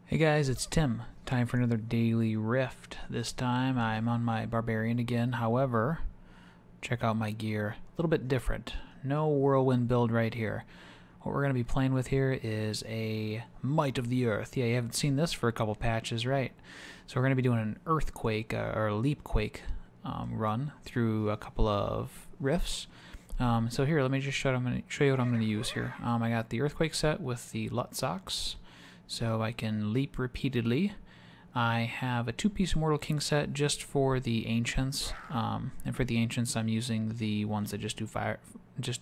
Hey guys, it's Tim. Time for another daily rift. This time I'm on my Barbarian again. However, check out my gear. A little bit different. No whirlwind build right here. What we're going to be playing with here is a Might of the Earth. Yeah, you haven't seen this for a couple patches, right? So we're going to be doing an Earthquake or a Leapquake run through a couple of rifts. So here, let me just show you what I'm going to use here. I got the Earthquake set with the Lut socks, so I can leap repeatedly. I have a two-piece Immortal King set just for the Ancients, and for the Ancients I'm using the ones that just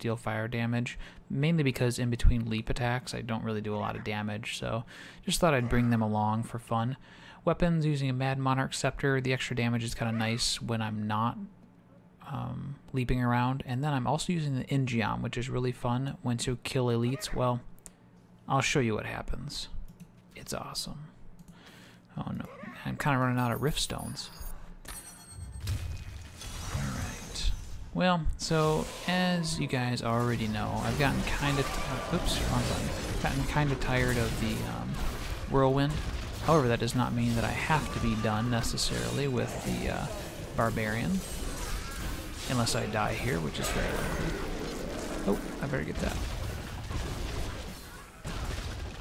deal fire damage, mainly because in between leap attacks I don't really do a lot of damage, so just thought I'd bring them along for fun. Weapons, using a Mad Monarch Scepter. The extra damage is kind of nice when I'm not leaping around, and then I'm also using the in-geom, which is really fun once you kill elites. Well, I'll show you what happens. It's awesome. Oh no, I'm kind of running out of rift stones. Alright. Well, so as you guys already know, I've gotten kind of tired of the whirlwind. However, that does not mean that I have to be done necessarily with the Barbarian. Unless I die here, which is very likely. Oh, I better get that.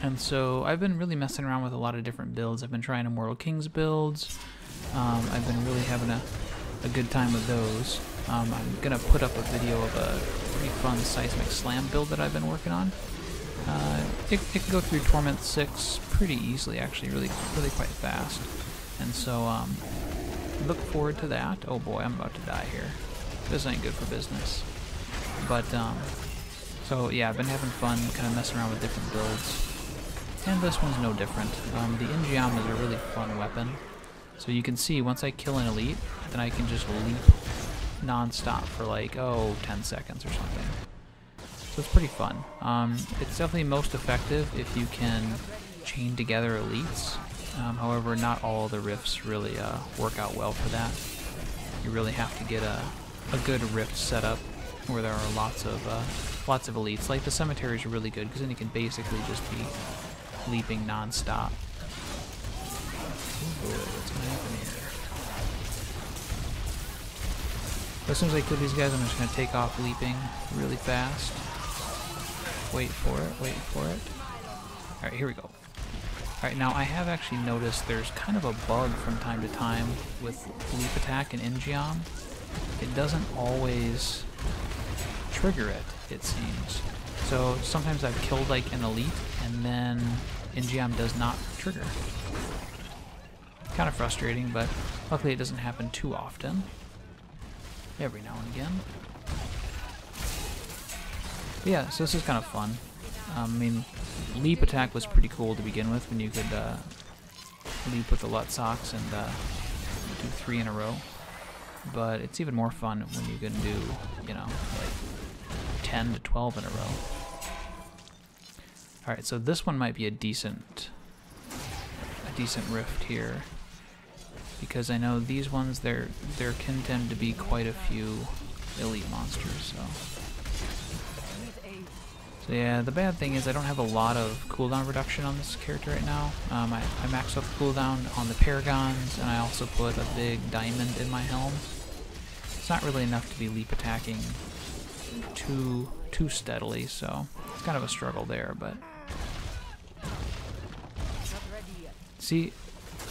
And so I've been really messing around with a lot of different builds. I've been trying Immortal Kings builds. I've been really having a good time with those. I'm going to put up a video of a pretty fun Seismic Slam build that I've been working on. It can go through Torment 6 pretty easily, actually, really quite fast. And so look forward to that. Oh boy, I'm about to die here. This ain't good for business. But, so yeah, I've been having fun kind of messing around with different builds. And this one's no different. The in-geom is a really fun weapon. So you can see, once I kill an elite, then I can just leap non-stop for like, 10 seconds or something. So it's pretty fun. It's definitely most effective if you can chain together elites. However, not all the rifts really work out well for that. You really have to get a good rift setup where there are lots of elites. Like the cemeteries are really good because then you can basically just be leaping non-stop. Oh boy, what's gonna happen here? As soon as I kill these guys, I'm just gonna take off leaping really fast. Wait for it, wait for it. Alright, here we go. Alright, now I have actually noticed there's kind of a bug from time to time with leap attack and in-geom. It doesn't always trigger it, it seems. So sometimes I've killed like an elite and then in-geom does not trigger. Kind of frustrating, but luckily it doesn't happen too often. Every now and again. But yeah, so this is kind of fun. I mean, leap attack was pretty cool to begin with when you could leap with the Lut socks and do 3 in a row. But it's even more fun when you can do, you know, like 10 to 12 in a row. Alright, so this one might be a decent rift here. Because I know these ones, there can tend to be quite a few elite monsters, So yeah, the bad thing is I don't have a lot of cooldown reduction on this character right now. I maxed out the cooldown on the Paragons, and I also put a big diamond in my helm. It's not really enough to be leap attacking too steadily, so it's kind of a struggle there, but... See,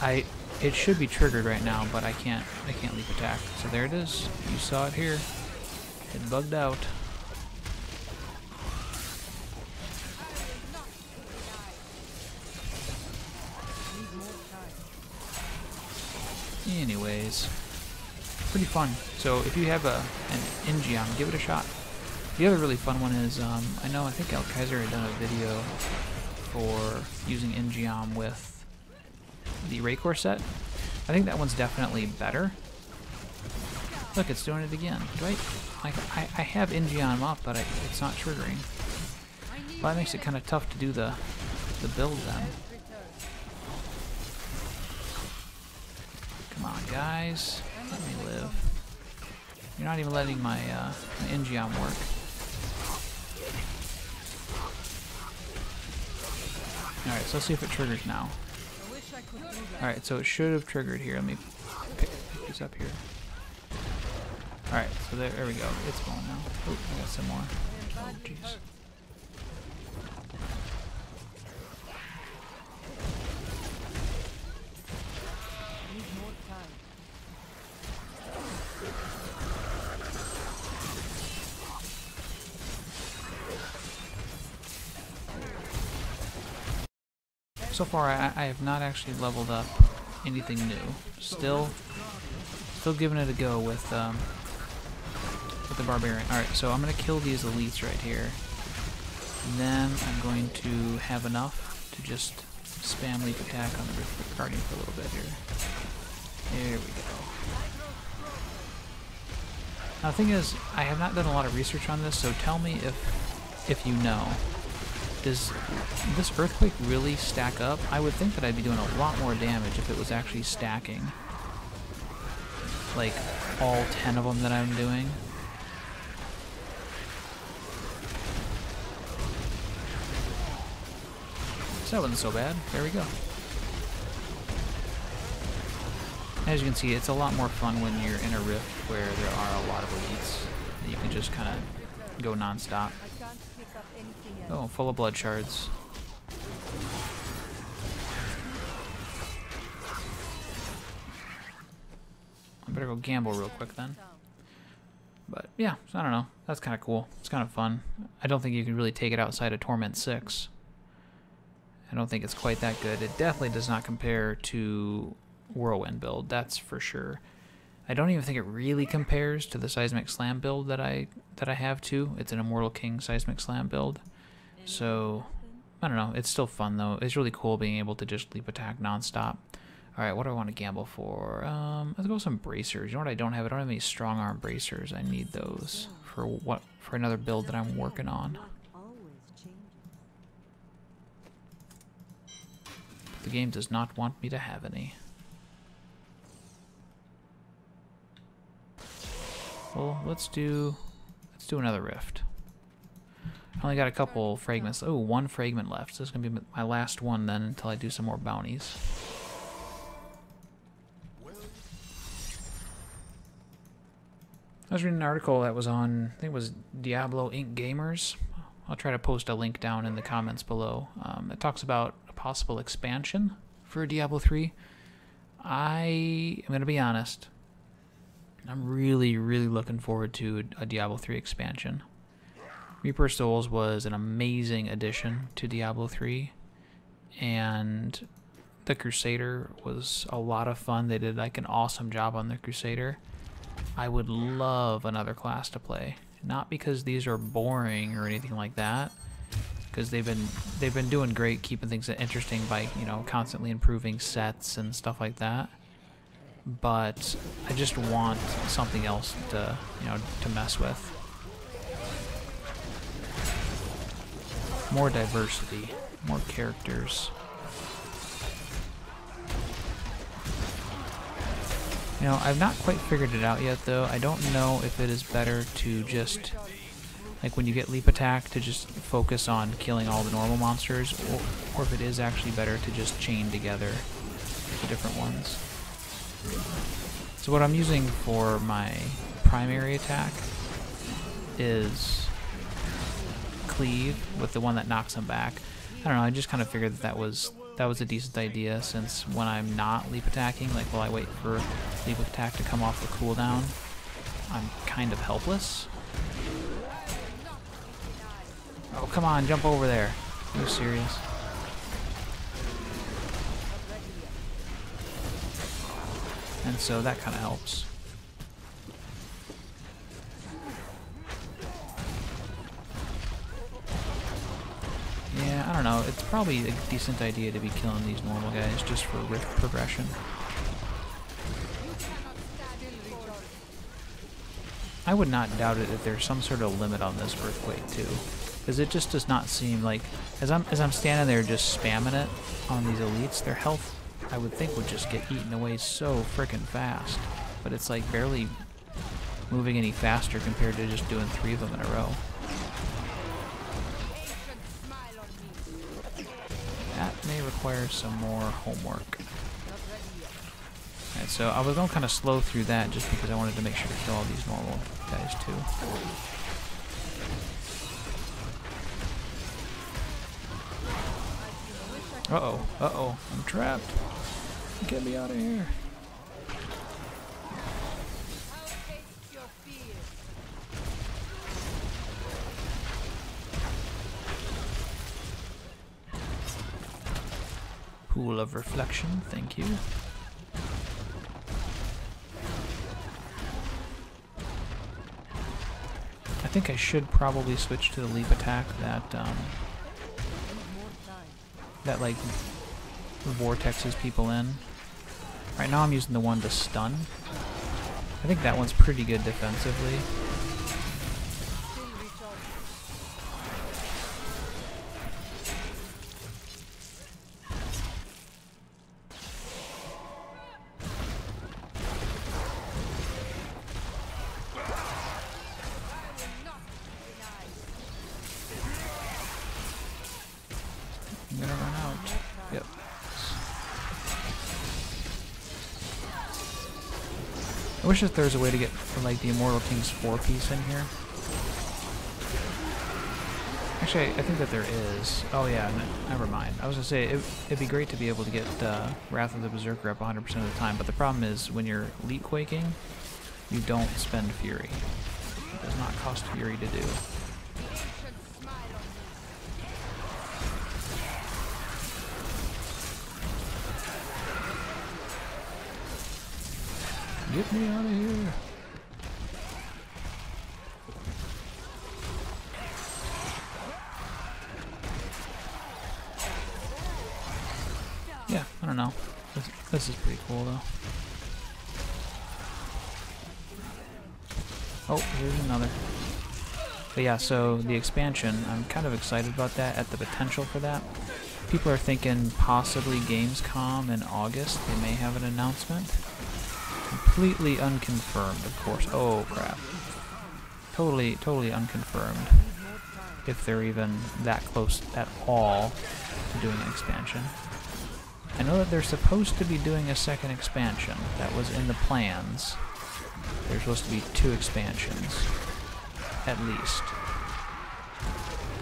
it should be triggered right now, but I can't leap attack. So there it is. You saw it here. It bugged out. Anyways, pretty fun. So if you have an in-geom, give it a shot. The other really fun one is, I think El Kaiser had done a video for using in-geom with the Raycore set. I think that one's definitely better. Look, it's doing it again. I have in-geom up, but it's not triggering. Well, that makes it kind of tough to do the build then. Come on, guys. Let me live. You're not even letting my in-geom work. Alright, so let's see if it triggers now. Alright, so it should have triggered here. Let me pick these up here. Alright, so there we go. It's going now. Oh, I got some more. Oh, jeez. So far, I have not actually leveled up anything new. Still giving it a go with the Barbarian. Alright, so I'm going to kill these elites right here. And then I'm going to have enough to just spam leap attack on the Rift Guardian for a little bit here. There we go. Now the thing is, I have not done a lot of research on this, so tell me if you know. Does this Earthquake really stack up? I would think that I'd be doing a lot more damage if it was actually stacking. Like, all 10 of them that I'm doing. So that wasn't so bad. There we go. As you can see, it's a lot more fun when you're in a rift where there are a lot of elites. And you can just kind of go non-stop. Oh, full of blood shards. I better go gamble real quick then. But yeah, I don't know. That's kind of cool. It's kind of fun. I don't think you can really take it outside of Torment 6. I don't think it's quite that good. It definitely does not compare to Whirlwind build, that's for sure. I don't even think it really compares to the Seismic Slam build that I have too. It's an Immortal King Seismic Slam build. So, I don't know. It's still fun though. It's really cool being able to just leap attack non-stop. Alright, what do I want to gamble for? Let's go with some bracers. You know what I don't have? I don't have any strong arm bracers. I need those for another build that I'm working on. The game does not want me to have any. Well, let's do another rift. I only got a couple fragments. Oh, one fragment left. So this is gonna be my last one then until I do some more bounties. I was reading an article that was on, I think it was Diablo Inc. Gamers. I'll try to post a link down in the comments below. It talks about a possible expansion for Diablo 3. I am gonna be honest. I'm really, really looking forward to a Diablo 3 expansion. Reaper Souls was an amazing addition to Diablo 3, and the Crusader was a lot of fun. They did like an awesome job on the Crusader. I would love another class to play, not because these are boring or anything like that, because they've been doing great keeping things interesting by, you know, constantly improving sets and stuff like that. But I just want something else to, you know, to mess with. More diversity, more characters. You know, I've not quite figured it out yet though. I don't know if it is better to just, like when you get leap attack, to just focus on killing all the normal monsters, or if it is actually better to just chain together the different ones. So what I'm using for my primary attack is cleave with the one that knocks them back. I don't know, I just kind of figured that was a decent idea, since when I'm not leap attacking, like while I wait for leap attack to come off the cooldown, I'm kind of helpless. Oh, come on, jump over there. Are you serious? And so that kind of helps. Yeah, I don't know. It's probably a decent idea to be killing these normal guys just for rift progression. I would not doubt it if there's some sort of limit on this Earthquake too, because it just does not seem like, as I'm standing there just spamming it on these elites, their health I would think would just get eaten away so frickin' fast, but it's like barely moving any faster compared to just doing 3 of them in a row. That may requires some more homework. Alright, so I was going kind of slow through that just because I wanted to make sure to kill all these normal guys too. Uh-oh, uh-oh, I'm trapped. Get me out of here. Pool of reflection, thank you. I think I should probably switch to the leap attack that like vortexes people in. Right now I'm using the one to stun. I think that one's pretty good defensively. I'm gonna run out. Yep. I wish that there was a way to get like the Immortal King's 4-piece in here. Actually, I think that there is. Oh yeah, never mind. I was gonna say it'd be great to be able to get Wrath of the Berserker up 100% of the time, but the problem is when you're Leapquaking, you don't spend Fury. It does not cost Fury to do. Get me out of here. Yeah, I don't know. This is pretty cool though. Oh, here's another. But yeah, so the expansion, I'm kind of excited about that, at the potential for that. People are thinking possibly Gamescom in August, they may have an announcement. Completely unconfirmed, of course. Oh crap. Totally unconfirmed. If they're even that close at all to doing an expansion. I know that they're supposed to be doing a second expansion. That was in the plans. There's supposed to be 2 expansions. At least.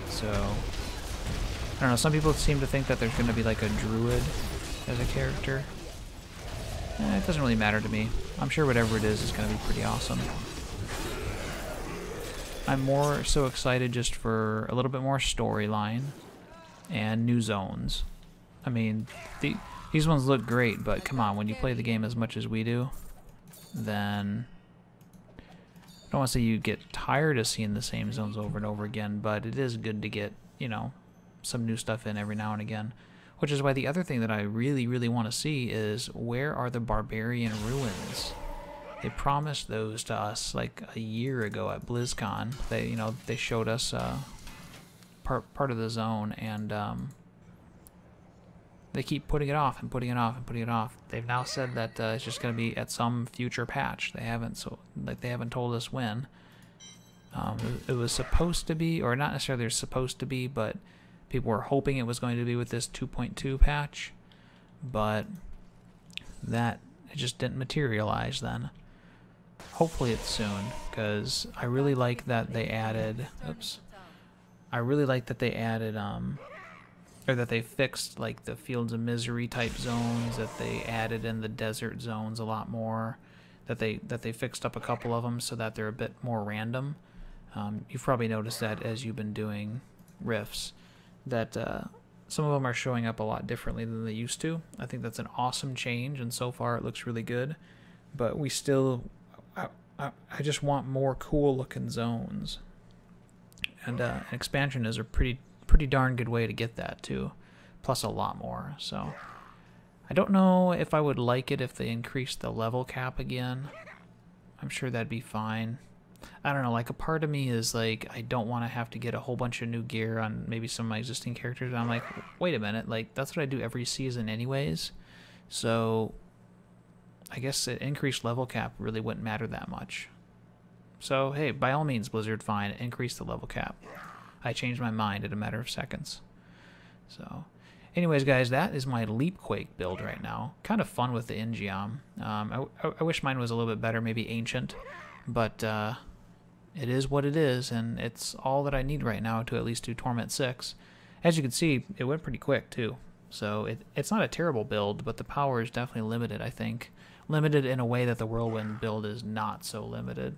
So, I don't know, some people seem to think that there's going to be like a druid as a character. It doesn't really matter to me. I'm sure whatever it is going to be pretty awesome. I'm more so excited just for a little bit more storyline and new zones. I mean, these ones look great, but come on, when you play the game as much as we do, then I don't want to say you get tired of seeing the same zones over and over again, but it is good to get, you know, some new stuff in every now and again. Which is why the other thing that I really want to see is, where are the Barbarian ruins? They promised those to us like a year ago at BlizzCon. They showed us part of the zone, and they keep putting it off and putting it off and putting it off. They've now said that it's just going to be at some future patch. They haven't told us when. It was supposed to be, or not necessarily supposed to be, but people were hoping it was going to be with this 2.2 patch, but it just didn't materialize then. Hopefully it's soon, because I really like that they added, I really like that they added, or that they fixed like the Fields of Misery type zones, that they added in the desert zones a lot more, that they fixed up a couple of them so that they're a bit more random. You've probably noticed that as you've been doing rifts, that some of them are showing up a lot differently than they used to. I think that's an awesome change, and so far it looks really good. But we still, I just want more cool looking zones. And an expansion is a pretty darn good way to get that too, plus a lot more. So I don't know if I would like it if they increased the level cap again. I'm sure that'd be fine. I don't know, like a part of me is like, I don't want to have to get a whole bunch of new gear on maybe some of my existing characters. And I'm like, wait a minute, like that's what I do every season anyways. So I guess an increased level cap really wouldn't matter that much. So hey, by all means, Blizzard, fine, increase the level cap. I changed my mind in a matter of seconds. So Anyways, guys, that is my Leapquake build right now. Kind of fun with the in-geom. I wish mine was a little bit better, maybe ancient, but it is what it is, and it's all that I need right now to at least do Torment 6. As you can see, it went pretty quick, too. So it's not a terrible build, but the power is definitely limited, I think. Limited in a way that the Whirlwind build is not so limited.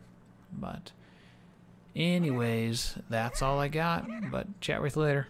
But anyways, that's all I got, but chat with you later.